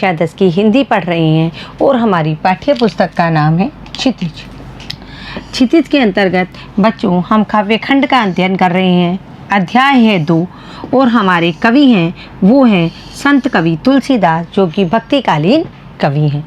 कक्षा 10 की हिंदी पढ़ रहे हैं और हमारी पाठ्य पुस्तक का नाम है क्षितिज। क्षितिज के अंतर्गत बच्चों हम काव्य खंड का अध्ययन कर रहे हैं। अध्याय है 2 और हमारे कवि हैं वो हैं संत कवि तुलसीदास, जो कि भक्तिकालीन कवि हैं।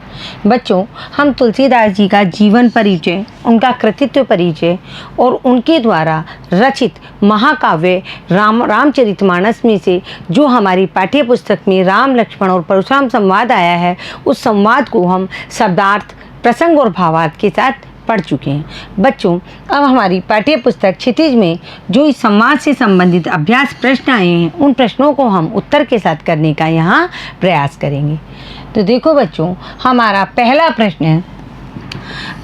बच्चों, हम तुलसीदास जी का जीवन परिचय, उनका कृतित्व परिचय और उनके द्वारा रचित महाकाव्य रामचरितमानस में से जो हमारी पाठ्य पुस्तक में राम लक्ष्मण और परशुराम संवाद आया है, उस संवाद को हम शब्दार्थ, प्रसंग और भावार्थ के साथ पढ़ चुके हैं। बच्चों, अब हमारी पाठ्य पुस्तक क्षितिज में जो इस संवाद से संबंधित अभ्यास प्रश्न आए हैं, उन प्रश्नों को हम उत्तर के साथ करने का यहाँ प्रयास करेंगे। तो देखो बच्चों, हमारा पहला प्रश्न है,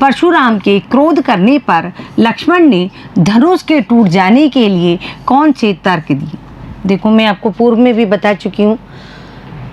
परशुराम के क्रोध करने पर लक्ष्मण ने धनुष के टूट जाने के लिए कौन से तर्क दिए। देखो, मैं आपको पूर्व में भी बता चुकी हूँ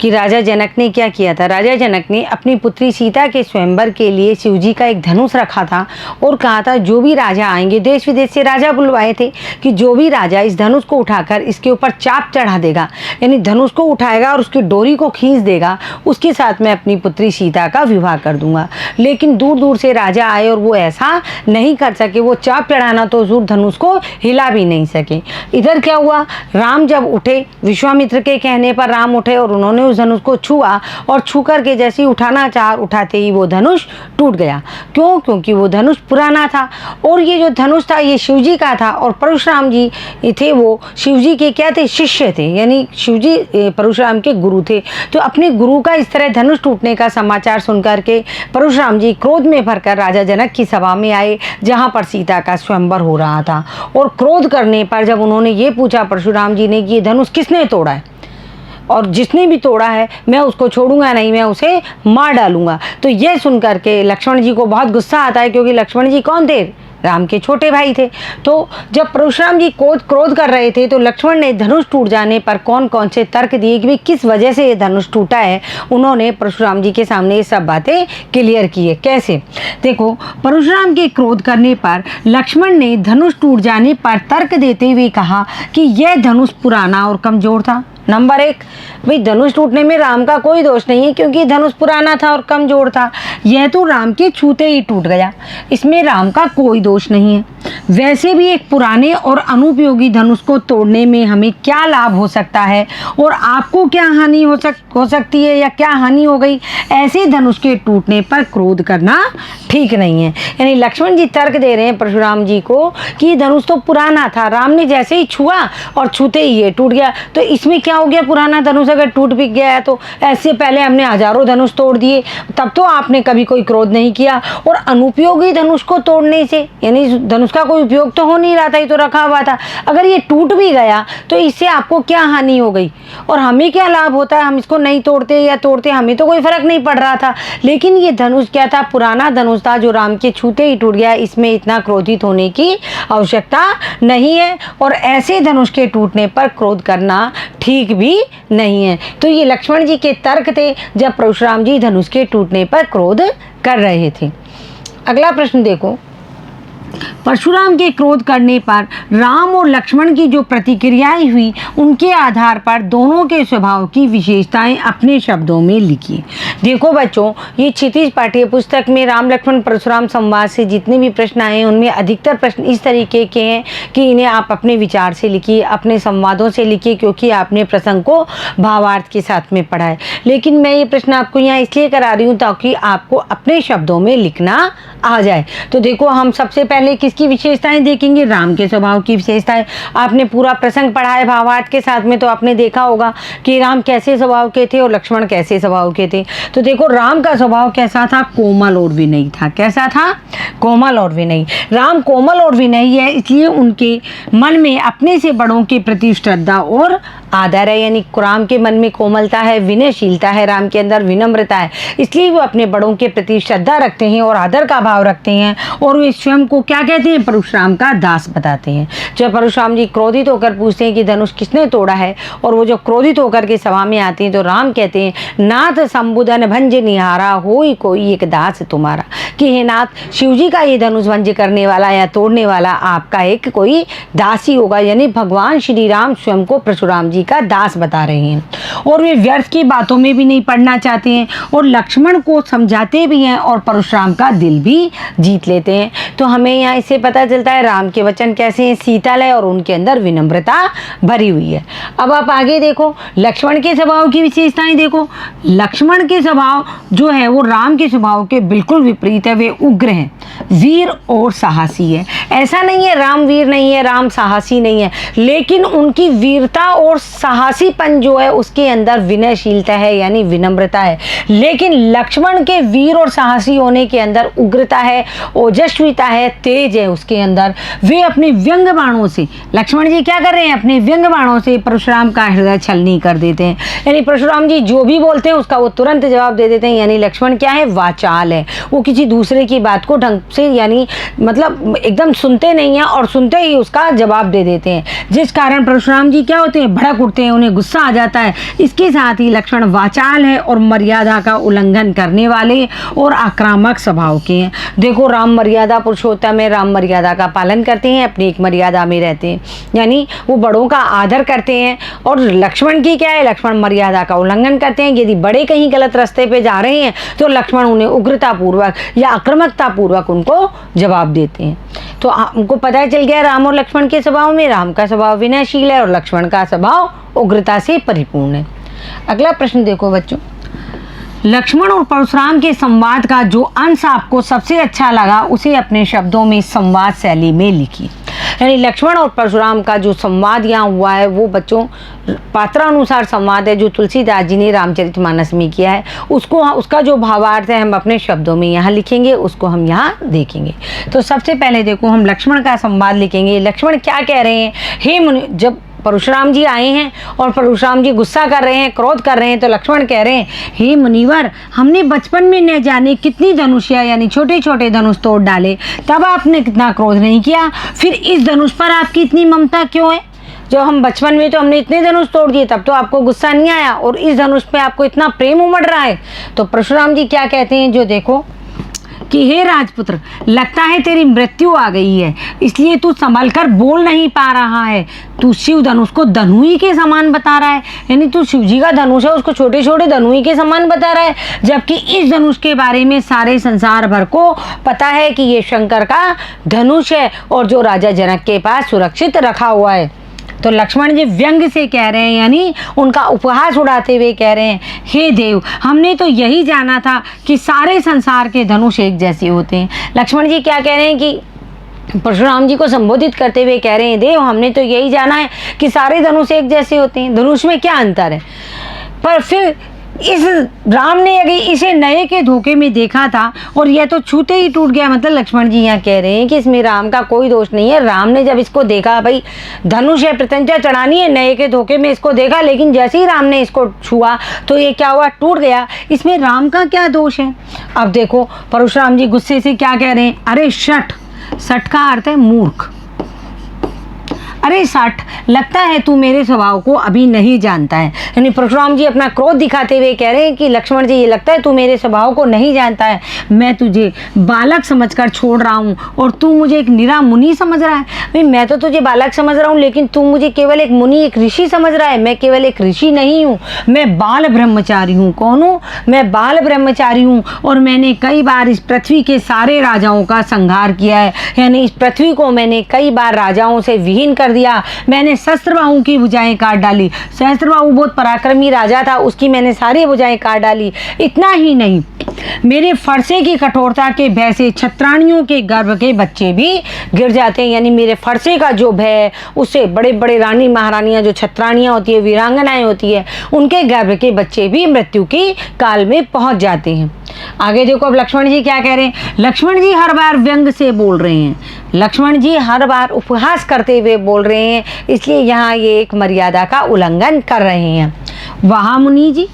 कि राजा जनक ने क्या किया था। राजा जनक ने अपनी पुत्री सीता के स्वयंवर के लिए शिवजी का एक धनुष रखा था और कहा था जो भी राजा आएंगे, देश विदेश से राजा बुलवाए थे कि जो भी राजा इस धनुष को उठाकर इसके ऊपर चाप चढ़ा देगा, यानी धनुष को उठाएगा और उसकी डोरी को खींच देगा, उसके साथ मैं अपनी पुत्री सीता का विवाह कर दूंगा। लेकिन दूर दूर से राजा आए और वो ऐसा नहीं कर सके, वो चाप चढ़ाना तो उस धनुष को हिला भी नहीं सके। इधर क्या हुआ, राम जब उठे, विश्वामित्र के कहने पर राम उठे और उन्होंने उस धनुष को छुआ और छू करके जैसे ही उठाना चाहा, उठाते ही वो धनुष टूट गया। क्यों? क्योंकि वो धनुष पुराना था और ये जो धनुष था ये शिवजी का था और परशुराम जी थे वो शिवजी के क्या थे, शिष्य थे, यानी शिवजी परशुराम के गुरु थे। तो अपने गुरु का इस तरह धनुष टूटने का समाचार सुनकर के परशुराम जी क्रोध में भरकर राजा जनक की सभा में आए, जहाँ पर सीता का स्वयंवर हो रहा था। और क्रोध करने पर जब उन्होंने ये पूछा परशुराम जी ने कि ये धनुष किसने तोड़ा है, और जिसने भी तोड़ा है मैं उसको छोड़ूंगा नहीं, मैं उसे मार डालूंगा। तो ये सुनकर के लक्ष्मण जी को बहुत गुस्सा आता है, क्योंकि लक्ष्मण जी कौन थे, राम के छोटे भाई थे। तो जब परशुराम जी क्रोध कर रहे थे तो लक्ष्मण ने धनुष टूट जाने पर कौन कौन से तर्क दिए कि भाई किस वजह से ये धनुष टूटा है। उन्होंने परशुराम जी के सामने ये सब बातें क्लियर की है। कैसे? देखो, परशुराम के क्रोध करने पर लक्ष्मण ने धनुष टूट जाने पर तर्क देते हुए कहा कि यह धनुष पुराना और कमजोर था। नंबर 1, भाई धनुष टूटने में राम का कोई दोष नहीं है, क्योंकि धनुष पुराना था और कमजोर था। यह तो राम के छूते ही टूट गया, इसमें राम का कोई दोष नहीं है। वैसे भी एक पुराने और अनुपयोगी धनुष को तोड़ने में हमें क्या लाभ हो सकता है और आपको क्या हानि हो सकती है या क्या हानि हो गई। ऐसे धनुष के टूटने पर क्रोध करना ठीक नहीं है। यानी लक्ष्मण जी तर्क दे रहे हैं परशुराम जी को कि धनुष तो पुराना था, राम ने जैसे ही छुआ और छूते ही ये टूट गया। तो इसमें क्या हो गया, पुराना धनुष अगर टूट भी गया है तो ऐसे पहले हमने हजारों धनुष तोड़ दिए, तब तो आपने कभी कोई क्रोध नहीं किया। और अनुपयोगी धनुष को तोड़ने से, यानी धनुष का कोई उपयोग तो हो नहीं रहा था, ये तो रखा हुआ था, अगर ये टूट भी गया तो इससे आपको क्या हानि हो गई और हमें क्या लाभ होता है। हम इसको नहीं तोड़ते या तोड़ते, हमें तो कोई फर्क नहीं पड़ रहा था। लेकिन ये धनुष क्या था, पुराना धनुष था जो राम के छूते ही टूट गया। इसमें इतना क्रोधित होने की आवश्यकता नहीं है और ऐसे धनुष के टूटने पर क्रोध करना ठीक भी नहीं है। तो ये लक्ष्मण जी के तर्क थे जब परशुराम जी धनुष के टूटने पर क्रोध कर रहे थे। अगला प्रश्न देखो, परशुराम के क्रोध करने पर राम और लक्ष्मण की जो प्रतिक्रियाएं हुई, उनके आधार पर दोनों के स्वभाव की विशेषताएं अपने शब्दों में लिखिए। देखो बच्चों, ये क्षितिज पाठ्य पुस्तक में राम लक्ष्मण परशुराम संवाद से जितने भी प्रश्न आए हैं उनमें अधिकतर प्रश्न इस तरीके के हैं कि इन्हें आप अपने विचार से लिखिए, अपने संवादों से लिखिए, क्योंकि आपने प्रसंग को भावार्थ के साथ में पढ़ा है। लेकिन मैं ये प्रश्न आपको यहाँ इसलिए करा रही हूँ ताकि आपको अपने शब्दों में लिखना आ जाए। तो देखो, हम सबसे पहले किसकी विशेषताएं देखेंगे, राम के स्वभाव की विशेषताएं। आपने पूरा प्रसंग पढ़ा है भावार्थ के साथ में, तो आपने देखा होगा कि राम कैसे स्वभाव के थे और लक्ष्मण कैसे स्वभाव के थे। तो देखो, राम का स्वभाव कैसा था, कोमल और विनयी था। कैसा था, कोमल और विनयी। राम कोमल और विनयी है, इसलिए उनके मन में अपने से बड़ों के प्रति श्रद्धा और आदर है। यानी राम के मन में कोमलता है, विनयशीलता है, राम के अंदर विनम्रता है, इसलिए वो अपने बड़ों के प्रति श्रद्धा रखते हैं और आदर का भाव रखते हैं। और वे स्वयं को क्या कहते हैं, परशुराम का दास बताते हैं। जब परशुराम जी क्रोधित होकर पूछते हैं कि धनुष किसने तोड़ा है, और वो जो क्रोधित होकर के सभा में आते हैं तो राम कहते हैं, नाथ संबुधन भंज निहारा होई कोई एक दास तुम्हारा। कि हे नाथ, शिव जी का ये धनुष भंज करने वाला या तोड़ने वाला आपका एक कोई दास ही होगा। यानी भगवान श्री राम स्वयं को परशुराम जी का दास बता रहे हैं और वे व्यर्थ की बातों में भी नहीं पड़ना चाहते हैं और लक्ष्मण को समझाते भी हैं और परशुराम का दिल भी जीत लेते हैं। तो हमें यहाँ इससे पता चलता है राम के वचन कैसे हैं, शीतल है और उनके अंदर विनम्रता भरी हुई है। अब आप आगे देखो, लक्ष्मण के स्वभाव की विशेषताएं देखो। लक्ष्मण के स्वभाव जो है वो राम के स्वभाव के बिल्कुल विपरीत है। वे उग्र हैं, वीर और साहसी है। ऐसा नहीं है राम वीर नहीं है, राम साहसी नहीं है, लेकिन उनकी वीरता और साहसीपन जो है उसके अंदर विनयशीलता है यानी विनम्रता है। लेकिन लक्ष्मण के वीर और साहसी होने के अंदर उग्रता है, ओजस्विता है, तेज है उसके अंदर। वे अपने व्यंग बाणों से, लक्ष्मण जी क्या कर रहे हैं, अपने व्यंग बाणों से परशुराम का हृदय छलनी कर देते हैं। यानी परशुराम जी जो भी बोलते हैं उसका वो तुरंत जवाब दे देते हैं। यानी लक्ष्मण क्या है, वाचाल है, वो किसी दूसरे की बात को ढंग से यानी मतलब एकदम सुनते नहीं हैं और सुनते ही उसका जवाब दे देते हैं, जिस कारण परशुराम जी क्या होते हैं, भड़क उठते हैं, उन्हें गुस्सा आ जाता है। इसके साथ ही लक्ष्मण वाचाल है और मर्यादा का उल्लंघन करने वाले और आक्रामक स्वभाव के हैं। देखो, राम मर्यादा पुरुषोत्तम है, राम मर्यादा का पालन करते हैं, अपनी एक मर्यादा में रहते हैं, यानी वो बड़ों का आदर करते हैं। और लक्ष्मण की क्या है, लक्ष्मण मर्यादा का उल्लंघन करते हैं। यदि बड़े कहीं गलत रास्ते पे जा रहे हैं तो लक्ष्मण उन्हें उग्रतापूर्वक या आक्रामकतापूर्वक उनको जवाब देते हैं। तो हमको पता चल गया राम और लक्ष्मण के स्वभाव में, राम का स्वभाव विनयशील है और लक्ष्मण का स्वभाव उग्रता से परिपूर्ण है। अगला प्रश्न देखो बच्चों, लक्ष्मण और परशुराम के संवाद का जो अंश आपको सबसे अच्छा लगा उसे अपने शब्दों में संवाद शैली में लिखिए। यानी लक्ष्मण और परशुराम का जो संवाद यहाँ हुआ है वो बच्चों पात्रानुसार संवाद है जो तुलसीदास जी ने रामचरितमानस में किया है। उसका जो भावार्थ है हम अपने शब्दों में यहाँ लिखेंगे, उसको हम यहाँ देखेंगे। तो सबसे पहले देखो, हम लक्ष्मण का संवाद लिखेंगे। लक्ष्मण क्या कह रहे हैं, हे मुनि, जब परशुराम जी आए हैं और परशुराम जी गुस्सा कर रहे हैं, क्रोध कर रहे हैं, तो लक्ष्मण कह रहे हैं, हे मुनिवर, हमने बचपन में न जाने कितनी धनुषिया यानी छोटे छोटे धनुष तोड़ डाले, तब आपने कितना क्रोध नहीं किया, फिर इस धनुष पर आपकी इतनी ममता क्यों है? जो हम बचपन में तो हमने इतने धनुष तोड़ दिए, तब तो आपको गुस्सा नहीं आया, और इस धनुष पे आपको इतना प्रेम उमड़ रहा है। तो परशुराम जी क्या कहते हैं, जो देखो कि हे राजपुत्र, लगता है तेरी मृत्यु आ गई है, इसलिए तू संभल कर बोल नहीं पा रहा है। तू शिव धनुष को धनुई के समान बता रहा है, यानी तू शिव जी का धनुष है उसको छोटे छोटे धनुई के समान बता रहा है, जबकि इस धनुष के बारे में सारे संसार भर को पता है कि ये शंकर का धनुष है और जो राजा जनक के पास सुरक्षित रखा हुआ है। तो लक्ष्मण जी व्यंग से कह रहे हैं, यानी उनका उपहास उड़ाते हुए कह रहे हैं, हे देव, हमने तो यही जाना था कि सारे संसार के धनुष एक जैसे होते हैं। लक्ष्मण जी क्या कह रहे हैं कि परशुराम जी को संबोधित करते हुए कह रहे हैं, देव, हमने तो यही जाना है कि सारे धनुष एक जैसे होते हैं, धनुष में क्या अंतर है। पर फिर इस राम ने अगर इसे नए के धोखे में देखा था और यह तो छूते ही टूट गया। मतलब लक्ष्मण जी यहाँ कह रहे हैं कि इसमें राम का कोई दोष नहीं है। राम ने जब इसको देखा, भाई धनुष है, प्रत्यंचा चढ़ानी है, नए के धोखे में इसको देखा, लेकिन जैसे ही राम ने इसको छुआ तो ये क्या हुआ, टूट गया। इसमें राम का क्या दोष है। अब देखो परशुराम जी गुस्से से क्या कह रहे हैं, अरे शठ, शठ का अर्थ है मूर्ख, अरे साठ, लगता है तू मेरे स्वभाव को अभी नहीं जानता है। यानी परशुराम जी अपना क्रोध दिखाते हुए कह रहे हैं कि लक्ष्मण जी, ये लगता है तू मेरे स्वभाव को नहीं जानता है। मैं तुझे बालक समझकर छोड़ रहा हूँ और तू मुझे एक निरा मुनि समझ रहा है। भाई मैं तो तुझे बालक समझ रहा हूँ, लेकिन तू मुझे केवल एक मुनि, एक ऋषि समझ रहा है। मैं केवल एक ऋषि नहीं हूँ, मैं बाल ब्रह्मचारी हूँ। कौन हूँ? मैं बाल ब्रह्मचारी हूँ और मैंने कई बार इस पृथ्वी के सारे राजाओं का संहार किया है। यानी इस पृथ्वी को मैंने कई बार राजाओं से विहीन कर दिया। मैंने सहस्त्रबाहु की भुजाएं काट डाली। सहस्त्रबाहु बहुत पराक्रमी राजा था, उसकी मैंने सारी भुजाएं काट डाली। इतना ही नहीं, मेरे फरसे की कठोरता के भय से छत्राणियों के गर्भ के बच्चे भी गिर जाते हैं। यानी मेरे फरसे का जो भय है उससे बड़े बड़े रानी महारानियां, जो छत्राणियां होती है, वीरांगनाएं होती है, उनके गर्भ के बच्चे भी मृत्यु की काल में पहुंच जाते हैं। आगे देखो अब लक्ष्मण जी क्या कह रहे हैं। लक्ष्मण जी हर बार व्यंग से बोल रहे हैं, लक्ष्मण जी हर बार उपहास करते हुए बोल रहे हैं, इसलिए यहाँ ये एक मर्यादा का उल्लंघन कर रहे हैं। वहाँ मुनि जी,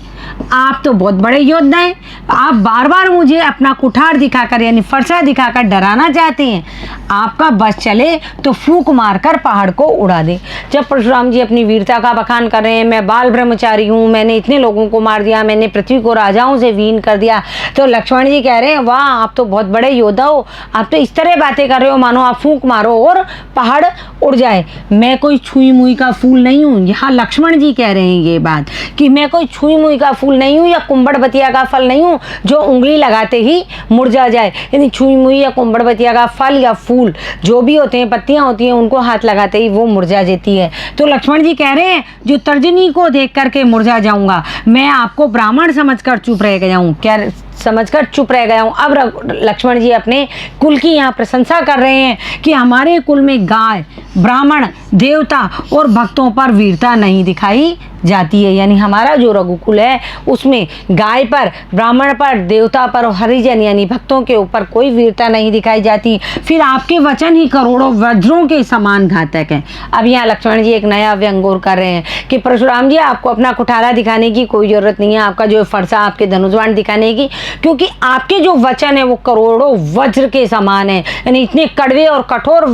आप तो बहुत बड़े योद्धा हैं, आप बार बार मुझे अपना कुठार दिखाकर यानी फरसा दिखाकर डराना चाहते हैं। आपका बस चले तो फूंक मारकर पहाड़ को उड़ा दे। जब परशुराम जी अपनी वीरता का बखान कर रहे हैं, मैं बाल ब्रह्मचारी हूँ, मैंने इतने लोगों को मार दिया, मैंने पृथ्वी को राजाओं से विहीन कर दिया, तो लक्ष्मण जी कह रहे हैं वाह आप तो बहुत बड़े योद्धा हो, आप तो इस तरह बातें कर रहे हो मानो आप फूंक मारो और पहाड़ उड़ जाए। मैं कोई छुई मुई का फूल नहीं हूँ। यहाँ लक्ष्मण जी कह रहे हैं ये बात कि मैं कोई छुई मुई का फूल नहीं हूँ या कुंबड़ बतिया का फल नहीं हूँ जो उंगली लगाते ही मुरझा जाए। यानी छुई मुई या कुंबड़ बतिया का फल या फूल जो भी होते हैं, पत्तियां होती हैं, उनको हाथ लगाते ही वो मुरझा जाती है। तो लक्ष्मण जी कह रहे हैं जो तर्जनी को देख करके मुरझा जाऊंगा, मैं आपको ब्राह्मण समझकर चुप रह गया हूँ, क्या समझकर चुप रह गया हूँ। अब लक्ष्मण जी अपने कुल की यहाँ प्रशंसा कर रहे हैं कि हमारे कुल में गाय, ब्राह्मण, देवता और भक्तों पर वीरता नहीं दिखाई जाती है। यानी हमारा जो रघुकुल है उसमें गाय पर, ब्राह्मण पर, देवता पर और हरिजन यानी भक्तों के ऊपर कोई वीरता नहीं दिखाई जाती। फिर आपके वचन ही करोड़ों वज्रों के समान घातक हैं। अब यहाँ लक्ष्मण जी एक नया व्यंग्योर कर रहे हैं कि परशुराम जी आपको अपना कुठारा दिखाने की कोई ज़रूरत नहीं है, आपका जो फरसा, आपके धनुष्बाण दिखाने की, क्योंकि आपके जो वचन है वो करोड़ों वज्र के समान है। यानी इतने कड़वे और कठोर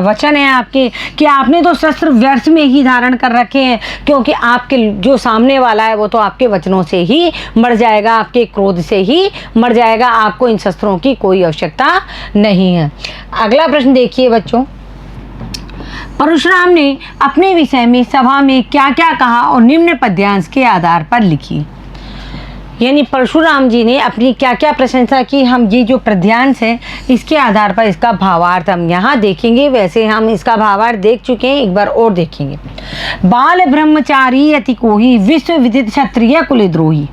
वचन हैं आपके कि आपने तो शस्त्र व्यर्थ में ही धारण कर रखे हैं, क्योंकि आपके जो सामने वाला है वो तो आपके वचनों से ही मर जाएगा, आपके क्रोध से ही मर जाएगा, आपको इन शस्त्रों की कोई आवश्यकता नहीं है। अगला प्रश्न देखिए बच्चों, परशुराम ने अपने विषय में सभा में क्या क्या कहा और निम्न पद्यांश के आधार पर लिखिए। यानी परशुराम जी ने अपनी क्या क्या प्रशंसा की, हम ये जो पद्यांश है इसके आधार पर इसका भावार्थ हम यहाँ देखेंगे। वैसे हम इसका भावार्थ देख चुके हैं, एक बार और देखेंगे। बाल ब्रह्मचारी अति कोही, विश्व विदित क्षत्रिय कुलद्रोही,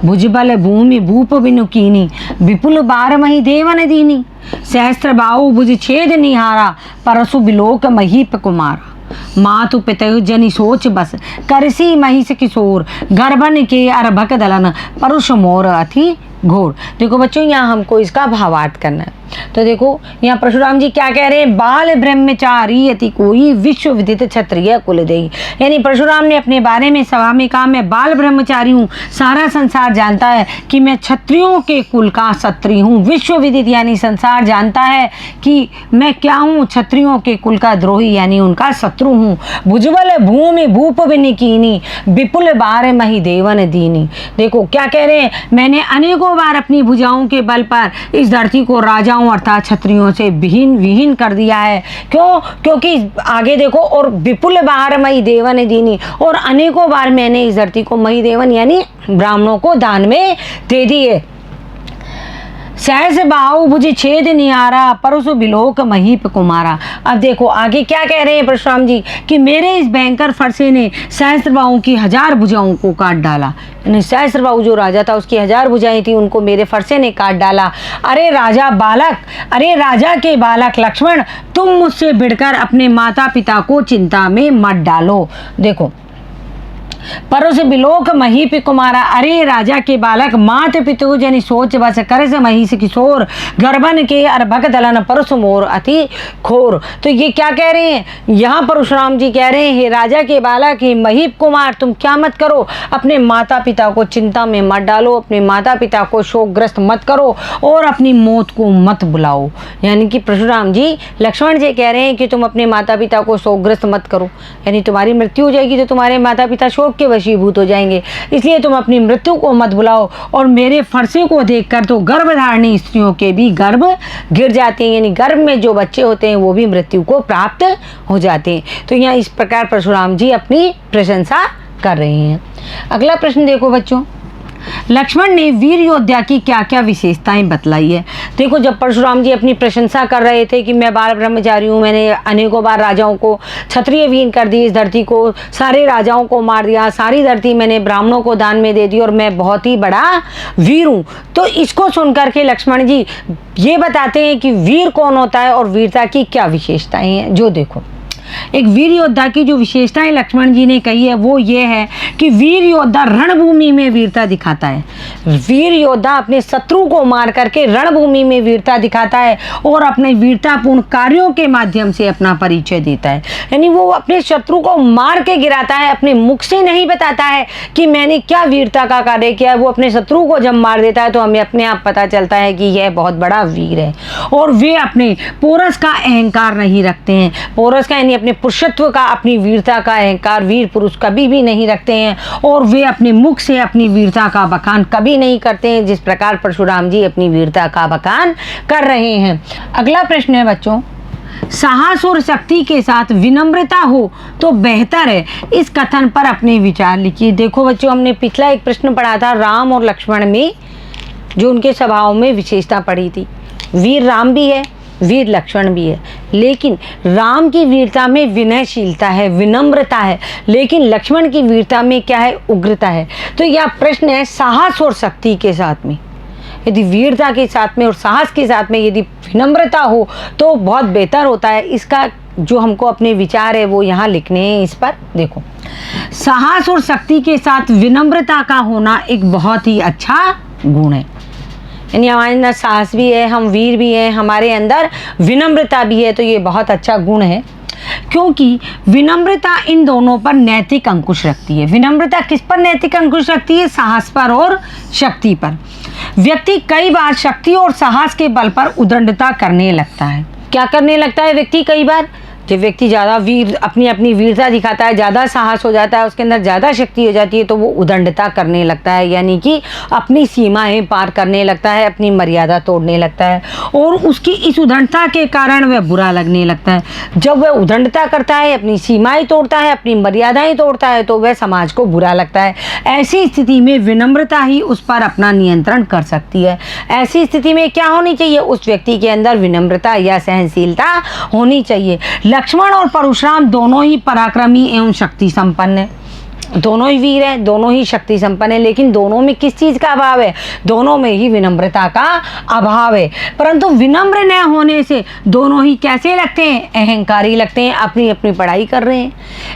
भुजबल भूमि भूप बिनु कीनी, विपुल बारमही देवन दीनी, सहस्त्र बाहु भुज छेद निहारा, परशु बिलोक महीप कुमारा, मातु पितयु जनि सोच बस, करसी महिष किशोर, गर्भन के अरभक दलन, परुष मोर अति घोर। देखो बच्चों यहाँ हमको इसका भावार्थ करना है। तो देखो यहाँ परशुराम जी क्या कह रहे हैं, बाल ब्रह्मचारी अति कोई, विश्व विदित क्षत्रिय कुलदेही। यानी परशुराम ने अपने बारे में सभा में कहा मैं बाल ब्रह्मचारी हूँ, सारा संसार जानता है कि मैं क्षत्रियों के कुल का क्षत्रिय हूँ। विश्व विदित यानी संसार जानता है कि मैं क्या हूँ, क्षत्रियों के कुल का द्रोही यानी उनका शत्रु हूँ। भुजबल भूमि भूप बिनु कीनी, विपुल बार मही देवन दीनी। देखो क्या कह रहे हैं, मैंने अनेकों बार अपनी भुजाओं के बल पर इस धरती को राजाओं अर्थात क्षत्रियों से विहीन कर दिया है। क्यों? क्योंकि आगे देखो, और विपुल बार मई देवन दीनी, और अनेकों बार मैंने इस धरती को मई देवन यानी ब्राह्मणों को दान में दे दी है। सहस बाहु भुज छेद निहारा, परसु बिलोक महीप कुमारा। अब देखो आगे क्या कह रहे हैं परशुराम जी कि मेरे इस भयंकर फरसे ने सहस्त्र बाहु की 1000 भुजाओं को काट डाला। यानी सहस्त्र बाहु जो राजा था उसकी 1000 भुजाएं थी, उनको मेरे फरसे ने काट डाला। अरे राजा बालक, अरे राजा के बालक लक्ष्मण, तुम मुझसे भिड़कर अपने माता पिता को चिंता में मत डालो। देखो परस बिलोक महीप कुमारा, अरे राजा के बालक, मात पितु जनि सोच बस, करस महिष किशोर, गर्भन के अरभक दलन, परस मोर अति खोर। तो ये क्या कह रहे हैं यहाँ परशुराम जी कह रहे हैं, हे राजा के बालक, हे महीप कुमार, तुम क्या मत करो, अपने माता पिता को चिंता में मत डालो, अपने माता पिता को शोकग्रस्त मत करो और अपनी मौत को मत बुलाओ। यानी कि परशुराम जी लक्ष्मण जी कह रहे हैं कि तुम अपने माता पिता को शोकग्रस्त मत करो, यानी तुम्हारी मृत्यु हो जाएगी तो तुम्हारे माता पिता शोक के वशीभूत हो जाएंगे, इसलिए तुम अपनी मृत्यु को मत बुलाओ। और मेरे फरसे को देखकर तो गर्भधारिणी स्त्रियों के भी गर्भ गिर जाते हैं, यानी गर्भ में जो बच्चे होते हैं वो भी मृत्यु को प्राप्त हो जाते हैं। तो यहाँ इस प्रकार परशुराम जी अपनी प्रशंसा कर रहे हैं। अगला प्रश्न देखो बच्चों, लक्ष्मण ने वीर योद्धा की क्या क्या विशेषताएं बतलाई है। देखो जब परशुराम जी अपनी प्रशंसा कर रहे थे कि मैं बाल ब्रह्मचारी हूँ, मैंने अनेकों बार राजाओं को क्षत्रिय विहीन कर दी, इस धरती को सारे राजाओं को मार दिया, सारी धरती मैंने ब्राह्मणों को दान में दे दी और मैं बहुत ही बड़ा वीर हूँ। तो इसको सुनकर के लक्ष्मण जी ये बताते हैं कि वीर कौन होता है और वीरता की क्या विशेषताएं हैं। जो देखो एक वीर योद्धा की जो विशेषताएं लक्ष्मण जी ने कही है वो ये है कि वीर योद्धा रणभूमि में वीरता दिखाता है। वीर योद्धा अपने शत्रु को मार करके रणभूमि में वीरता दिखाता है और अपने वीरतापूर्ण कार्यों के माध्यम से अपना परिचय देता है। यानी वो अपने शत्रु को मार के गिराता है, अपने मुख से नहीं बताता है कि मैंने क्या वीरता का कार्य किया है। वो अपने शत्रु को जब मार देता है तो हमें अपने आप पता चलता है कि यह बहुत बड़ा वीर है। और वे अपने पोरस का अहंकार नहीं रखते हैं। पोरस का यानी अपने पुरुषत्व का, अपनी वीरता का अहंकार वीर पुरुष कभी भी नहीं रखते हैं और वे अपने मुख से अपनी वीरता का बखान कभी नहीं करते हैं, जिस प्रकार परशुराम जी अपनी वीरता का बखान कर रहे हैं। अगला प्रश्न है बच्चों, साहस और शक्ति के साथ विनम्रता हो तो बेहतर है, इस कथन पर अपने विचार लिखिए। देखो बच्चों, हमने पिछला एक प्रश्न पढ़ा था राम और लक्ष्मण में जो उनके स्वभाव में विशेषता पड़ी थी। वीर राम भी है, वीर लक्ष्मण भी है, लेकिन राम की वीरता में विनयशीलता है, विनम्रता है, लेकिन लक्ष्मण की वीरता में क्या है, उग्रता है। तो यह प्रश्न है साहस और शक्ति के साथ में, यदि वीरता के साथ में और साहस के साथ में यदि विनम्रता हो तो बहुत बेहतर होता है। इसका जो हमको अपने विचार है वो यहाँ लिखने हैं। इस पर देखो, साहस और शक्ति के साथ विनम्रता का होना एक बहुत ही अच्छा गुण है। यानी हमारे अंदर साहस भी है, हम वीर भी हैं, हमारे अंदर विनम्रता भी है, तो ये बहुत अच्छा गुण है, क्योंकि विनम्रता इन दोनों पर नैतिक अंकुश रखती है। विनम्रता किस पर नैतिक अंकुश रखती है? साहस पर और शक्ति पर। व्यक्ति कई बार शक्ति और साहस के बल पर उद्दंडता करने लगता है। क्या करने लगता है व्यक्ति? कई बार जब व्यक्ति ज़्यादा वीर अपनी वीरता दिखाता है, ज़्यादा साहस हो जाता है, उसके अंदर ज़्यादा शक्ति हो जाती है, तो वो उद्दंडता करने लगता है, यानी कि अपनी सीमाएं पार करने लगता है, अपनी मर्यादा तोड़ने लगता है और उसकी इस उद्दंडता के कारण वह बुरा लगने लगता है। जब वह उद्दंडता करता है, अपनी सीमाएं तोड़ता है, अपनी मर्यादाएं तोड़ता है, तो वह समाज को बुरा लगता है। ऐसी स्थिति में विनम्रता ही उस पर अपना नियंत्रण कर सकती है। ऐसी स्थिति में क्या होनी चाहिए? उस व्यक्ति के अंदर विनम्रता या सहनशीलता होनी चाहिए। लक्ष्मण और परशुराम दोनों ही पराक्रमी एवं शक्ति संपन्न है, दोनों ही वीर हैं, दोनों ही शक्ति संपन्न है, लेकिन दोनों में किस चीज़ का अभाव है? दोनों में ही विनम्रता का अभाव है। परंतु विनम्र न होने से दोनों ही कैसे लगते हैं? अहंकारी लगते हैं, अपनी अपनी पढ़ाई कर रहे हैं।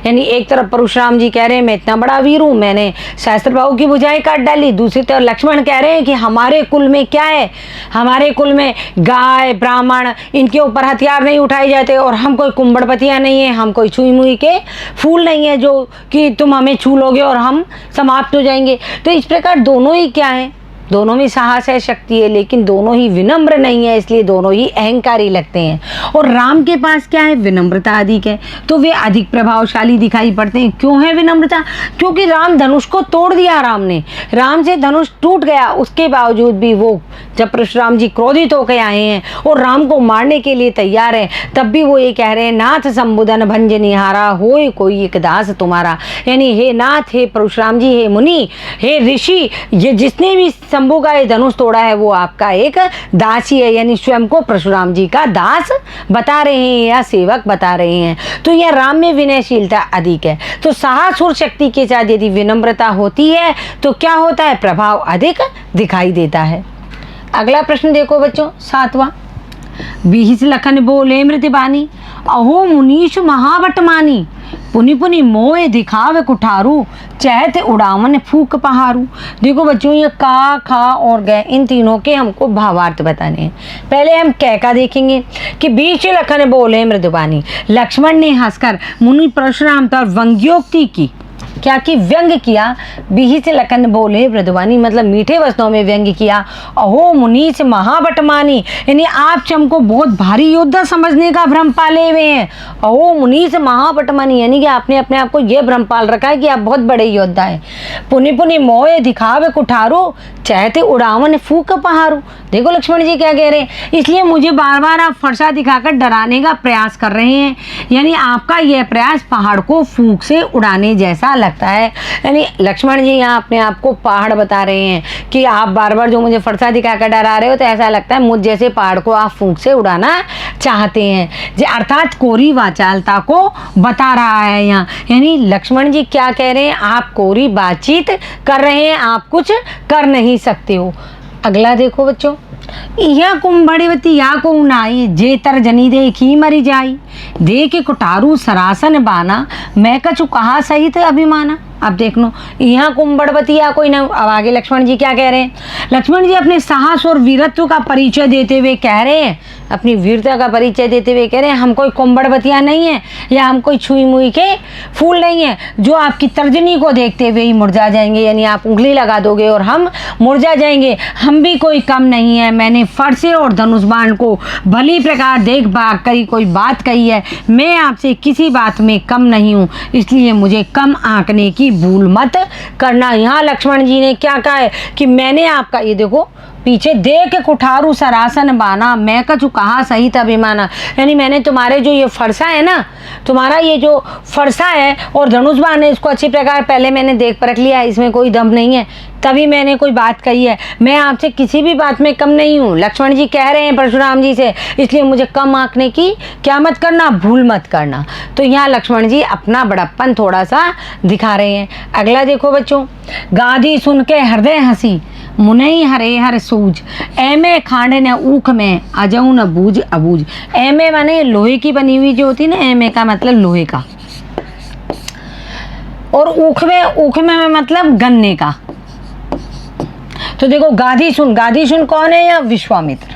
यानी एक तरफ परशुराम जी कह रहे हैं मैं इतना बड़ा वीर हूँ, मैंने सहस्त्रबाहु की भुजाएं काट डाली, दूसरी तरफ लक्ष्मण कह रहे हैं कि हमारे कुल में क्या है, हमारे कुल में गाय ब्राह्मण इनके ऊपर हथियार नहीं उठाए जाते और हम कोई कुंभड़पतियाँ नहीं है, हम कोई छुई मुई के फूल नहीं है जो कि तुम हमें छू लोगे और हम समाप्त हो जाएंगे। तो इस प्रकार दोनों ही क्या है? दोनों में साहस है, शक्ति है, लेकिन दोनों ही विनम्र नहीं है, इसलिए दोनों ही अहंकारी लगते हैं। और राम के पास क्या है? विनम्रता अधिक है, तो वे अधिक प्रभावशाली दिखाई पड़ते हैं। क्यों है विनम्रता? क्योंकि राम धनुष को तोड़ दिया, राम से धनुष टूट गया, उसके बावजूद भी वो जब परशुराम जी क्रोधित होकर आए हैं और राम को मारने के लिए तैयार हैं, तब भी वो ये कह रहे हैं नाथ संबुधन भंज निहारा होय कोई एक दास तुम्हारा। यानी हे नाथ, हे परशुराम जी, हे मुनि, हे ऋषि, ये जिसने भी शंभु का ये धनुष तोड़ा है वो आपका एक दास ही है। यानी स्वयं को परशुराम जी का दास बता रहे हैं या सेवक बता रहे हैं। तो यह राम में विनयशीलता अधिक है। तो साहस और शक्ति के साथ यदि विनम्रता होती है तो क्या होता है? प्रभाव अधिक दिखाई देता है। अगला प्रश्न देखो बच्चों, 7वां। बिहिस लखन बोले मृतबानी, अहो मुनीश महाबट मानी, पुनि पुनि मोए दिखावे कुठारू, चहत उड़ावन फूक पहारू। देखो बच्चों, ये का, खा और गए, इन तीनों के हमको भावार्थ बताने हैं। पहले हम कै का देखेंगे कि बीच लखन बोले मृदुबानी, लक्ष्मण ने हंसकर मुनि परशुराम पर व्यंग्योक्ति की। क्या कि व्यंग किया। बिही से लखन बोले मृदुबानी मतलब मीठे वचनों में व्यंग किया। अहो मुनीश महाबटमानी, यानी आप हमको बहुत भारी योद्धा समझने का भ्रम पाले हुए हैं। अहो मुनीश महाबटमानी, यानी कि आपने अपने आप को यह भ्रम पाल रखा है कि आप बहुत बड़े योद्धा हैं। पुनि पुनि मोए दिखावे कुठारो, चाहते उड़ावन फूक पहारू। देखो लक्ष्मण जी क्या कह रहे हैं, इसलिए मुझे बार बार आप फरसा दिखाकर डराने का प्रयास कर रहे हैं। यानी आपका यह प्रयास पहाड़ को फूंक से उड़ाने जैसा लगता है। यानी लक्ष्मण जी यहाँ अपने आप को पहाड़ बता रहे हैं कि आप बार बार जो मुझे फरसा दिखाकर डरा रहे हो, तो ऐसा लगता है मुझ जैसे पहाड़ को आप फूंक से उड़ाना चाहते हैं। अर्थात कोरी वाचालता को बता रहा है यहाँ। यानी लक्ष्मण जी क्या कह रहे हैं, आप कोरी बातचीत कर रहे हैं, आप कुछ कर नहीं सकते हो। अगला देखो बच्चों, यह कुंभड़वती या को नाई जे तर जनी देखी मरी जाई, दे के कुटारू सरासन बाना, मैं कछु कहा सहित अभिमाना। अब देख लो, यहाँ कुंभड़वती या कोई ना। अब आगे लक्ष्मण जी क्या कह रहे हैं? लक्ष्मण जी अपने साहस और वीरत्व का परिचय देते हुए कह रहे हैं, अपनी वीरता का परिचय देते हुए कह रहे हैं, हम कोई कुंभड़वतिया नहीं है या हम कोई छुई मुई के फूल नहीं है जो आपकी तर्जनी को देखते हुए ही मुरझा जाएंगे, यानी आप उंगली लगा दोगे और हम मुरझा जाएंगे। हम भी कोई कम नहीं है। मैंने फरसे और धनुष बाण को भली प्रकार देख भाग करी कोई बात कही है। मैं आपसे किसी बात में कम नहीं हूँ, इसलिए मुझे कम आंकने की भूल मत करना। यहाँ लक्ष्मण जी ने क्या कहा है कि मैंने आपका, ये देखो पीछे, देख कुठारू सरासन बाना, मैं कछु कहा सही अभिमाना, यानी मैंने तुम्हारे जो ये फरसा है ना, तुम्हारा ये जो फरसा है और धनुष बाण है, इसको अच्छी प्रकार पहले मैंने देख परख लिया है, इसमें कोई दम नहीं है, तभी मैंने कोई बात कही है। मैं आपसे किसी भी बात में कम नहीं हूँ। लक्ष्मण जी कह रहे हैं परशुराम जी से, इसलिए मुझे कम आंकने की क्या मत करना, भूल मत करना। तो यहाँ लक्ष्मण जी अपना बड़प्पन थोड़ा सा दिखा रहे हैं। अगला देखो बच्चों, गाधी सुन के हृदय हंसी, मुनई हरे हर सूझ, ऐमे खांडे न ऊख में, अजऊ न बूझ अबूझ। ऐमे माने लोहे की बनी हुई जो होती है ना, ऐमे का मतलब लोहे का, और ऊख में मतलब गन्ने का। तो देखो गाधी सुन कौन है? या विश्वामित्र।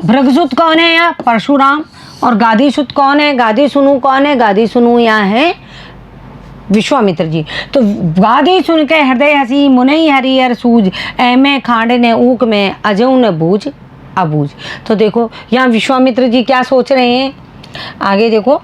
भृगुसुत कौन है? या परशुराम। और गाधी सुत कौन है? गाधी सुनू कौन है? गाधी सुनू यहाँ है विश्वामित्र जी। तो गाधी सुन के हृदय हसी, मुनई हरिहर सूझ, ऐमे खांडे ने ऊख में, अजऊ न बूझ अबूझ। तो देखो यहाँ विश्वामित्र जी क्या सोच रहे हैं, आगे देखो।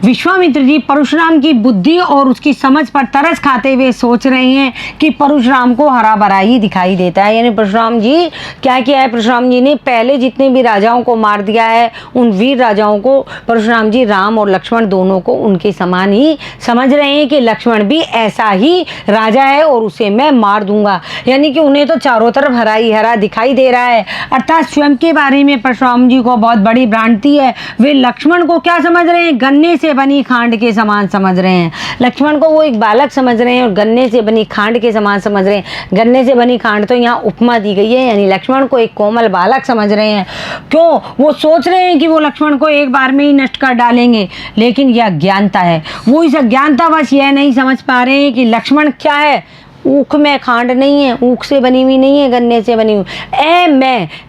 विश्वामित्र जी परशुराम की बुद्धि और उसकी समझ पर तरस खाते हुए सोच रहे हैं कि परशुराम को हरा भरा ही दिखाई देता है। यानी परशुराम जी क्या किया है, परशुराम जी ने पहले जितने भी राजाओं को मार दिया है, उन वीर राजाओं को परशुराम जी राम और लक्ष्मण दोनों को उनके समान ही समझ रहे हैं कि लक्ष्मण भी ऐसा ही राजा है और उसे मैं मार दूंगा। यानी कि उन्हें तो चारों तरफ हरा ही हरा दिखाई दे रहा है। अर्थात स्वयं के बारे में परशुराम जी को बहुत बड़ी भ्रांति है। वे लक्ष्मण को क्या समझ रहे हैं? गन्ने से बनी खांड के समान समझ रहे हैं। लक्ष्मण को वो एक बालक समझ रहे हैं और गन्ने से बनी खांड के समान समझ रहे हैं। गन्ने से बनी खांड तो यहाँ उपमा दी गई है, यानी लक्ष्मण को एक कोमल बालक समझ रहे हैं। क्यों? वो सोच रहे हैं कि वो लक्ष्मण को एक बार में ही नष्ट कर डालेंगे, लेकिन यह अज्ञानता है। वो इस अज्ञानता बस यह नहीं समझ पा रहे हैं कि लक्ष्मण क्या है, ऊख में खांड नहीं है, ऊख से बनी हुई नहीं है, गन्ने से बनी हुई।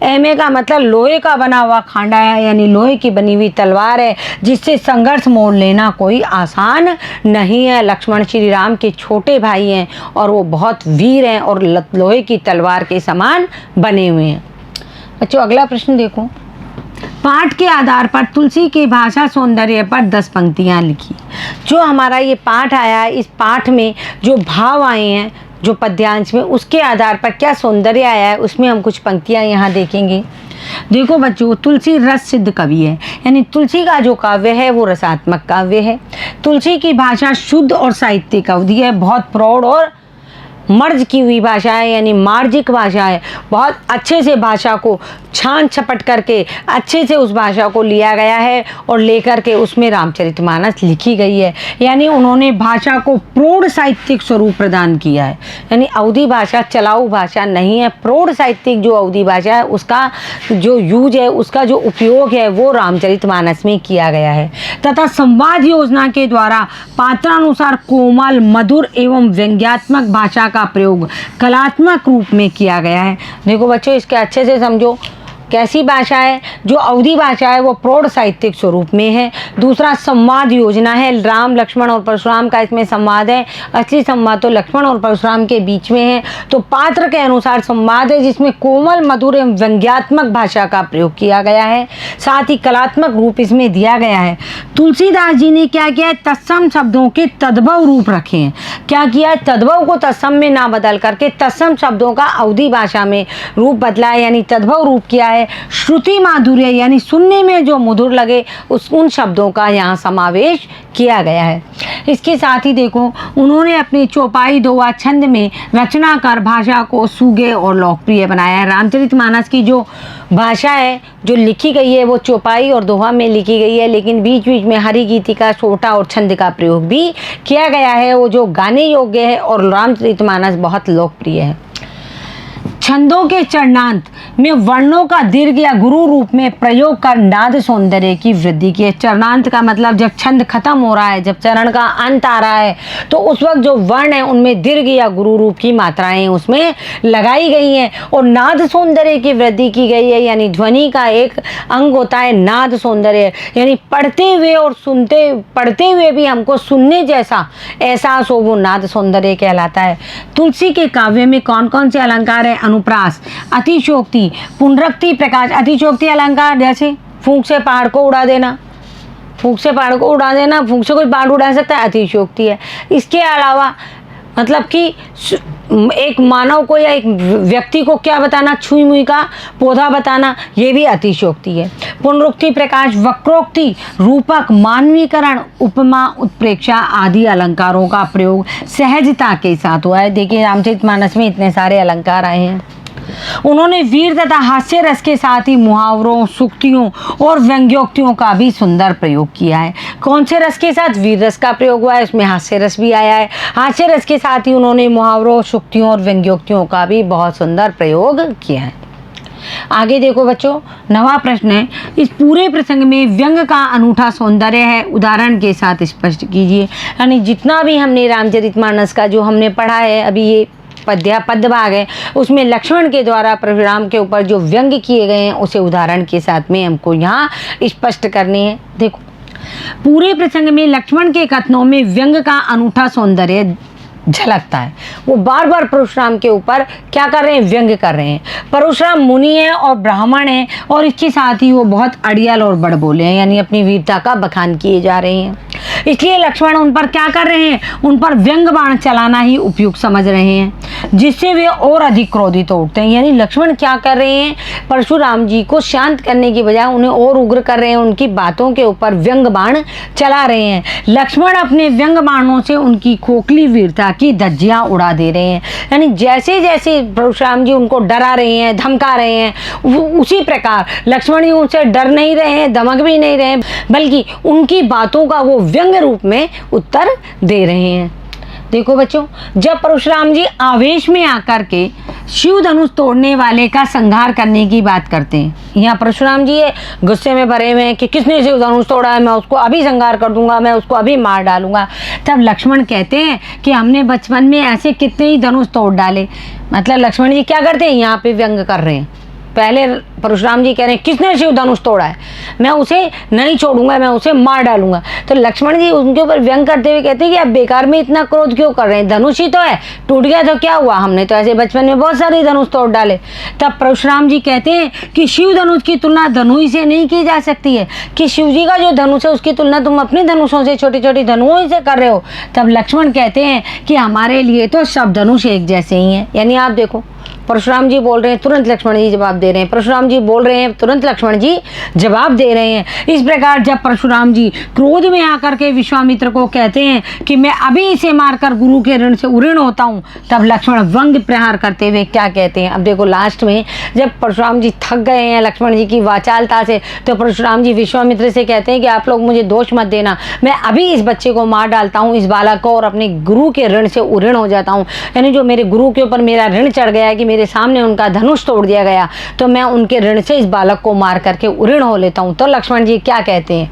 ऐमे का मतलब लोहे का बना हुआ खांडा है, यानी लोहे की बनी हुई तलवार है, जिससे संघर्ष मोड़ लेना कोई आसान नहीं है। लक्ष्मण श्री राम के छोटे भाई हैं और वो बहुत वीर हैं और लोहे की तलवार के समान बने हुए हैं। बच्चों अगला प्रश्न देखो। पाठ के आधार पर तुलसी के भाषा सौंदर्य पर 10 पंक्तियाँ लिखी। जो हमारा ये पाठ आया है, इस पाठ में जो भाव आए हैं, जो पद्यांश में, उसके आधार पर क्या सौंदर्य आया है, उसमें हम कुछ पंक्तियाँ यहाँ देखेंगे। देखो बच्चों, तुलसी रस सिद्ध कवि है, यानी तुलसी का जो काव्य है वो रसात्मक काव्य है। तुलसी की भाषा शुद्ध और साहित्यिक अवधि है, बहुत प्रौढ़ और मर्ज की हुई भाषा है, यानी मार्जिक भाषा है। बहुत अच्छे से भाषा को छान छपट करके अच्छे से उस भाषा को लिया गया है और लेकर के उसमें रामचरितमानस लिखी गई है। यानी उन्होंने भाषा को प्रौढ़ साहित्यिक स्वरूप प्रदान किया है। यानी अवधी भाषा चलाऊ भाषा नहीं है, प्रौढ़ साहित्यिक जो अवधी भाषा है उसका जो यूज है, उसका जो उपयोग है वो रामचरितमानस में किया गया है। तथा संवाद योजना के द्वारा पात्रानुसार कोमल, मधुर एवं व्यंग्यात्मक भाषा का प्रयोग कलात्मक रूप में किया गया है। देखो बच्चों, इसके अच्छे से समझो कैसी भाषा है। जो अवधी भाषा है वो प्रौढ़ साहित्यिक स्वरूप में है। दूसरा संवाद योजना है, राम लक्ष्मण और परशुराम का इसमें संवाद है। असली संवाद तो लक्ष्मण और परशुराम के बीच में है। तो पात्र के अनुसार संवाद है जिसमें कोमल, मधुर एवं व्यंग्यात्मक भाषा का प्रयोग किया गया है। साथ ही कलात्मक रूप इसमें दिया गया है। तुलसीदास जी ने क्या किया है, तत्सम शब्दों के तद्भव रूप रखे हैं। क्या किया है, तद्भव को तत्सम में ना बदल करके तत्सम शब्दों का अवधी भाषा में रूप बदला है, यानी तद्भव रूप किया है। है श्रुति माधुर्य यानी सुनने में जो मधुर लगे उन शब्दों का यहाँ समावेश किया गया है। इसके साथ ही देखो उन्होंने अपनी चौपाई दोहा छंद में रचना कर भाषा को सुगे और लोकप्रिय बनाया है। रामचरितमानस की जो भाषा है जो लिखी गई है वो चौपाई और दोहा में लिखी गई है, लेकिन बीच बीच में हरि गीतिका, सोटा और छंद का प्रयोग भी किया गया है, वो जो गाने योग्य है और रामचरितमानस बहुत लोकप्रिय है। छंदों के चरणांत में वर्णों का दीर्घ या गुरु रूप में प्रयोग कर नाद सौंदर्य की वृद्धि की है। चरणांत का मतलब जब छंद खत्म हो रहा है, जब चरण का अंत आ रहा है, तो उस वक्त जो वर्ण है उनमें दीर्घ या गुरु रूप की मात्राएं उसमें लगाई गई हैं और नाद सौंदर्य की वृद्धि की गई है। यानी ध्वनि का एक अंग होता है नाद सौंदर्य, यानी पढ़ते हुए और पढ़ते हुए भी हमको सुनने जैसा एहसास हो, वो नाद सौंदर्य कहलाता है। तुलसी के काव्य में कौन कौन से अलंकार है? अनुप्रास, अतिशोक्ति, पुनरुक्ति, प्रकाश। अतिशोक्ति अलंकार जैसे फूंक से पहाड़ को उड़ा देना, फूंक से पहाड़ को उड़ा देना, फूंक से कोई पहाड़ उड़ा सकता है, अतिशोक्ति है। इसके अलावा मतलब कि एक मानव को या एक व्यक्ति को क्या बताना, छुई मुई का पौधा बताना, ये भी अतिशोक्ति है। पुनरुक्ति, प्रकाश, वक्रोक्ति, रूपक, मानवीकरण, उपमा, उत्प्रेक्षा आदि अलंकारों का प्रयोग सहजता के साथ हुआ है। देखिए रामचरितमानस में इतने सारे अलंकार आए हैं। उन्होंने वीर तथा हास्य रस के साथ ही मुहावरों, सूक्तियों और व्यंग्योक्तियों का भी सुंदर प्रयोग किया है। कौन से रस के साथ? वीर रस का प्रयोग हुआ है, उसमें हास्य रस भी आया है। हास्य रस के साथ ही उन्होंने मुहावरों, सूक्तियों और व्यंग्योक्तियों का भी बहुत सुंदर प्रयोग किया है। आगे देखो बच्चों, नवा प्रश्न है, इस पूरे प्रसंग में व्यंग का अनूठा सौंदर्य है, उदाहरण के साथ स्पष्ट कीजिए। यानी जितना भी हमने रामचरितमानस का जो हमने पढ़ा है अभी, ये पद्य भाग है, उसमें लक्ष्मण के द्वारा परशुराम के ऊपर जो व्यंग किए गए हैं उसे उदाहरण के साथ में हमको यहाँ स्पष्ट करने हैं। देखो पूरे प्रसंग में लक्ष्मण के कथनों में व्यंग का अनूठा सौंदर्य झलकता है। वो बार बार परशुराम के ऊपर क्या कर रहे हैं? व्यंग कर रहे हैं। परशुराम मुनि है और ब्राह्मण है और इसके साथ ही वो बहुत अड़ियल और बड़बोले हैं, यानी अपनी वीरता का बखान किए जा रहे हैं। इसलिए लक्ष्मण उन पर क्या कर रहे हैं? उन पर व्यंग बाण चलाना ही उपयुक्त समझ रहे हैं, जिससे वे और अधिक क्रोधित हो उठते हैं। यानी लक्ष्मण क्या कर रहे हैं? परशुराम जी को शांत करने की बजाय उन्हें और उग्र कर रहे हैं, उनकी बातों के ऊपर व्यंग बाण चला रहे हैं। लक्ष्मण अपने व्यंग बाणों से उनकी खोखली वीरता की धज्जियां उड़ा दे रहे हैं। यानी जैसे जैसे परशुराम जी उनको डरा रहे हैं, धमका रहे हैं, उसी प्रकार लक्ष्मण जी उनसे डर नहीं रहे हैं, धमक भी नहीं रहे हैं, बल्कि उनकी बातों का वो व्यंग रूप में उत्तर दे रहे हैं। देखो बच्चों, जब परशुराम जी आवेश में आकर के शिव धनुष तोड़ने वाले का संहार करने की बात करते हैं, यहाँ परशुराम जी गुस्से में भरे हुए हैं कि किसने शिव धनुष तोड़ा है, मैं उसको अभी संहार कर दूंगा, मैं उसको अभी मार डालूंगा। तब लक्ष्मण कहते हैं कि हमने बचपन में ऐसे कितने ही धनुष तोड़ डाले। मतलब लक्ष्मण जी क्या करते हैं? यहाँ पे व्यंग कर रहे हैं। पहले परशुराम जी कह रहे हैं किसने शिव धनुष तोड़ा है, मैं उसे नहीं छोड़ूंगा, मैं उसे मार डालूंगा। तो लक्ष्मण जी उनके ऊपर व्यंग करते हुए कहते हैं कि आप बेकार में इतना क्रोध क्यों कर रहे हैं, धनुष ही तो है, टूट गया तो क्या हुआ, हमने तो ऐसे बचपन में बहुत सारे धनुष तोड़ डाले। तब परशुराम जी कहते हैं कि शिव धनुष की तुलना धनुष से नहीं की जा सकती है, कि शिव जी का जो धनुष है उसकी तुलना तुम अपने धनुषों से, छोटी छोटी धनुओं से कर रहे हो। तब लक्ष्मण कहते हैं कि हमारे लिए तो सब धनुष एक जैसे ही हैं। यानी आप देखो, परशुराम जी बोल रहे हैं, तुरंत लक्ष्मण जी जवाब दे रहे हैं, परशुराम जी बोल रहे हैं, तुरंत लक्ष्मण जी जवाब दे रहे हैं। इस प्रकार जब परशुराम जी क्रोध में आकर के विश्वामित्र को कहते हैं कि मैं अभी इसे मारकर गुरु के ऋण से उऋण होता हूँ, तब लक्ष्मण व्यंग प्रहार करते हुए क्या कहते हैं? अब देखो लास्ट में जब परशुराम जी थक गए हैं लक्ष्मण जी की वाचालता से, तो परशुराम जी विश्वामित्र से कहते हैं कि आप लोग मुझे दोष मत देना, मैं अभी इस बच्चे को मार डालता हूँ, इस बालक को, और अपने गुरु के ऋण से उऋण हो जाता हूँ। यानी जो मेरे गुरु के ऊपर मेरा ऋण चढ़ गया है कि मेरे सामने उनका धनुष तोड़ दिया गया, तो मैं उनके ऋण से इस बालक को मार करके उऋण हो लेता हूं। तो लक्ष्मण जी क्या कहते हैं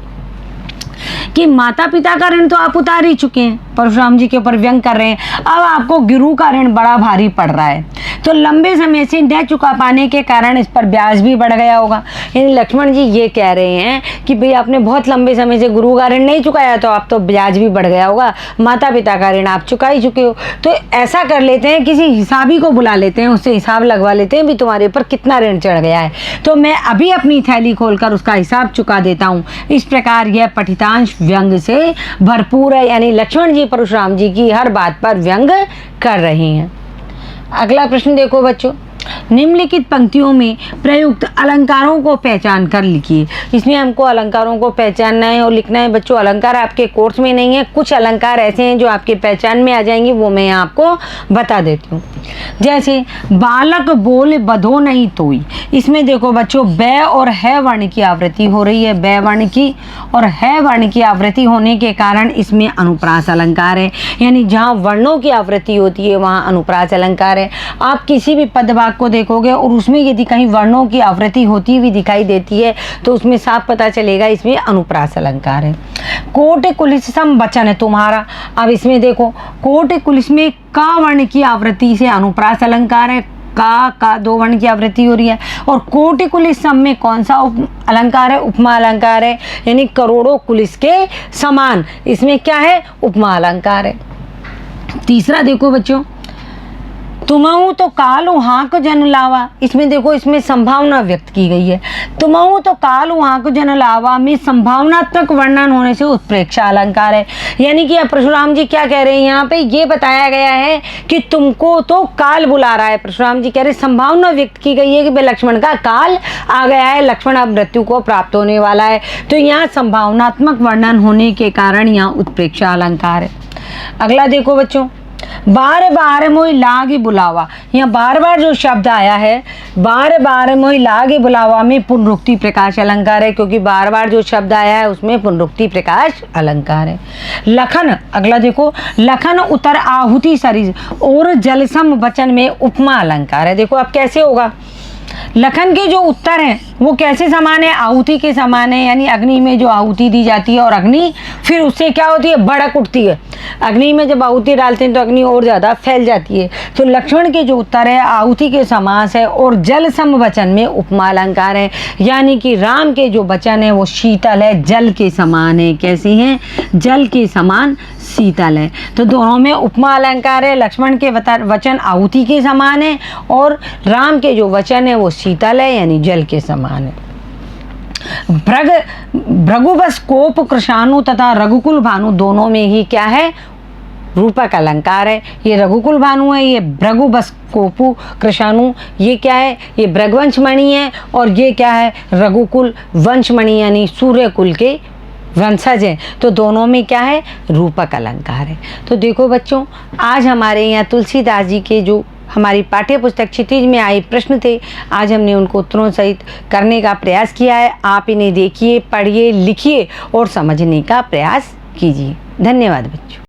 कि माता पिता का ऋण तो आप उतार ही चुके हैं, परशुराम जी के ऊपर व्यंग कर रहे हैं, अब आपको गुरु का ऋण बड़ा भारी पड़ रहा है, तो लंबे समय से न चुका पाने के कारण इस पर ब्याज भी बढ़ गया होगा। यानी लक्ष्मण जी ये कह रहे हैं कि भाई आपने बहुत लंबे समय से गुरु का ऋण नहीं चुकाया, तो आप तो ब्याज भी बढ़ गया होगा, माता पिता का ऋण आप चुका ही चुके हो। तो ऐसा कर लेते हैं, किसी हिसाबी को बुला लेते हैं, उससे हिसाब लगवा लेते हैं भी तुम्हारे ऊपर कितना ऋण चढ़ गया है, तो मैं अभी अपनी थैली खोलकर उसका हिसाब चुका देता हूँ। इस प्रकार यह पठितांश व्यंग से भरपूर है। यानी लक्ष्मण जी परशुराम जी की हर बात पर व्यंग कर रहे हैं। अगला प्रश्न देखो बच्चों, निम्नलिखित पंक्तियों में प्रयुक्त अलंकारों को पहचान कर लिखिए। इसमें हमको अलंकारों को पहचानना है और लिखना है। बच्चों, अलंकार आपके कोर्स में नहीं है, कुछ अलंकार ऐसे हैं जो आपके पहचान में आ जाएंगे, वो मैं आपको बता देती हूँ। जैसे बालक बोल बधो नहीं तोई, इसमें देखो बच्चों बै और है वर्ण की आवृत्ति हो रही है, बै वर्ण की और है वर्ण की आवृत्ति होने के कारण इसमें अनुप्रास अलंकार है। यानी जहाँ वर्णों की आवृत्ति होती है वहाँ अनुप्रास अलंकार है। आप किसी भी पद भाग को देखोगे और उसमें यदि कहीं वर्णों की आवृत्ति होती हुई दिखाई देती है तो उसमें साफ पता चलेगा इसमें अनुप्रास अलंकार है। कोट कुलिस सम वचन है तुम्हारा। अब इसमें देखो कोट कुलिस में का वर्ण की आवृत्ति से अनुप्रास अलंकार है, का दो वर्ण की आवृत्ति हो रही है। और कोटि कुलिस सम में कौन सा अलंकार है? उपमा अलंकार है, यानी करोड़ों कुलिस के समान, इसमें क्या है? उपमा अलंकार है। तीसरा देखो बच्चों, तुमहु तो काल हाँक जन लावा, इसमें देखो इसमें संभावना व्यक्त की गई है। तुमहु तो काल हाँक जन लावा में संभावनात्मक वर्णन होने से उत्प्रेक्षा अलंकार है। यानी कि परशुराम जी क्या कह रहे हैं यहाँ पे? ये बताया गया है कि तुमको तो काल बुला रहा है। परशुराम जी कह रहे संभावना व्यक्त की गई है कि भाई लक्ष्मण का काल आ गया है, लक्ष्मण अब मृत्यु को प्राप्त होने वाला है। तो यहाँ संभावनात्मक वर्णन होने के कारण यहाँ उत्प्रेक्षा अलंकार है। अगला देखो बच्चों, बार बार मोहि लागे बुलावा, यहाँ बार बार जो शब्द आया है बार बार मोहि लागे बुलावा में पुनरुक्ति प्रकाश अलंकार है, क्योंकि बार बार जो शब्द आया है उसमें पुनरुक्ति प्रकाश अलंकार है। लखन, अगला देखो, लखन उतर आहुति सरिज और जलसम वचन में उपमा अलंकार है। देखो अब कैसे होगा? लखन के जो उत्तर हैं वो कैसे समान है? आहुति के समान है, यानी अग्नि में जो आहुति दी जाती है और अग्नि फिर उससे क्या होती है? भड़क उठती है। अग्नि में जब आहुति डालते हैं तो अग्नि और ज़्यादा फैल जाती है। तो लक्ष्मण के जो उत्तर है आहुति के समास है और जल सम वचन में उपमा अलंकार है, यानी कि राम के जो वचन है वो शीतल है, जल के समान है। कैसी हैं? जल के समान शीतल है। तो दोनों में उपमा अलंकार है। लक्ष्मण के वचन आहुति के समान है और राम के जो वचन है वो शीतल है, यानी जल के समान है। भृगुबस कोप कृशानु तथा रघुकुल भानु दोनों में ही क्या है? रूपक अलंकार है। ये रघुकुल भानु है, ये भृगुबस कोपु कृशानु, ये क्या है? ये भृगवंशमणि है और ये क्या है? रघुकुल वंशमणि, यानी सूर्य कुल के वंशज हैं। तो दोनों में क्या है? रूपक अलंकार है। तो देखो बच्चों, आज हमारे यहाँ तुलसीदास जी के जो हमारी पाठ्य पुस्तक क्षितिज में आए प्रश्न थे, आज हमने उनको उत्तरों सहित करने का प्रयास किया है। आप इन्हें देखिए, पढ़िए, लिखिए और समझने का प्रयास कीजिए। धन्यवाद बच्चों।